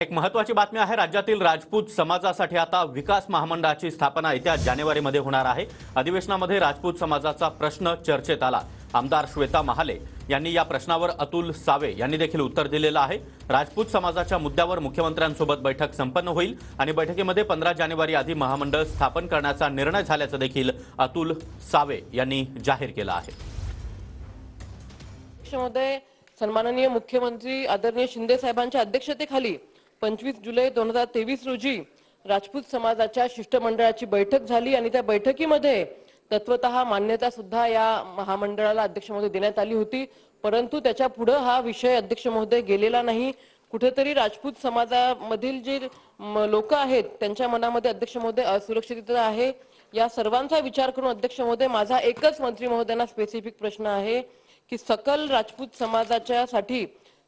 एक महत्त्वाची बातमी आहे। राज्यातील राजपूत समाजासाठी आता विकास महामंडळाची स्थापना येत्या जानेवारीमध्ये होणार आहे। अधिवेशनामध्ये राजपूत समाजाचा प्रश्न चर्चेत आला। आमदार श्वेता महाले यांनी या प्रश्नावर अतुल सावे यांनी देखील उत्तर दिलेलं आहे। राजपूत समाजाच्या मुद्द्यावर मुख्यमंत्र्यांसोबत बैठक संपन्न होईल आणि बैठकीमध्ये 15 जानेवारी आधी महामंडळ स्थापन करण्याचा निर्णय झाल्याचं देखील अतुल सावे यांनी जाहीर केलं आहे। सन्माननीय मुख्यमंत्री आदरणीय शिंदे साहेबांच्या अध्यक्षतेखाली 25 जुलै 2023 रोजी राजपूत समाजाच्या शिष्टमंडळाची बैठक झाली आणि त्या बैठकीमध्ये तत्वतः मान्यता सुद्धा या महामंडळाला अध्यक्ष महोदय देण्यात आली होती। परंतु त्याच्या पुढे हा विषय अध्यक्ष महोदय गेलेला नाही। कुठेतरी राजपूत समाजामधील जे लोक आहेत त्यांच्या मनामध्ये अध्यक्ष महोदय असुरक्षितता आहे। या सर्वांचा विचार करून अध्यक्ष महोदय माझा एकच मंत्री महोदयांना स्पेसिफिक प्रश्न आहे की सकल राजपूत समाजाच्या साठी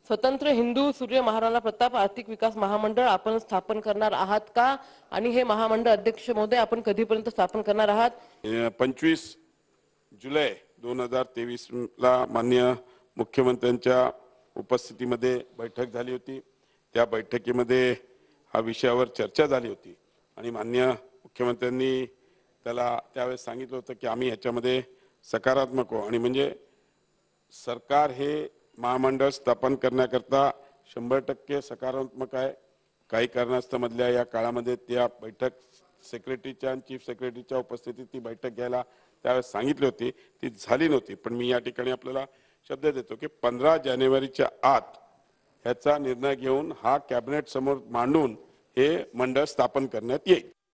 स्वतंत्र हिंदू सूर्य महाराणा प्रताप आर्थिक विकास महामंडळ आपण स्थापन करणार आहात का आणि हे महामंडळ अध्यक्ष महोदय आपण कधीपर्यंत स्थापन करणार आहात? 25 जुलै 2023 ला माननीय मुख्यमंत्र्यांच्या उपस्थितीमध्ये बैठक झाली होती। त्या बैठकीमध्ये हा विषयावर चर्चा झाली होती आणि माननीय मुख्यमंत्र्यांनी त्यावेळेस सांगितलं होतं की आम्ही याच्यामध्ये सकारात्मक हो आणि म्हणजे सरकार हे महामंडळ स्थापन करण्याकरता 100% सकारात्मक आहे। काही कारणास्तव मधल्या या काळामध्ये त्या बैठक सेक्रेटरीच्या आणि चीफ सेक्रेटरीच्या उपस्थितीत ती बैठक घ्यायला त्यावेळेस सांगितली होती, ती झाली नव्हती। पण मी या ठिकाणी आपल्याला शब्द देतो की 15 जानेवारीच्या आत ह्याचा निर्णय घेऊन हा कॅबिनेट समोर मांडून हे मंडळ स्थापन करण्यात येईल।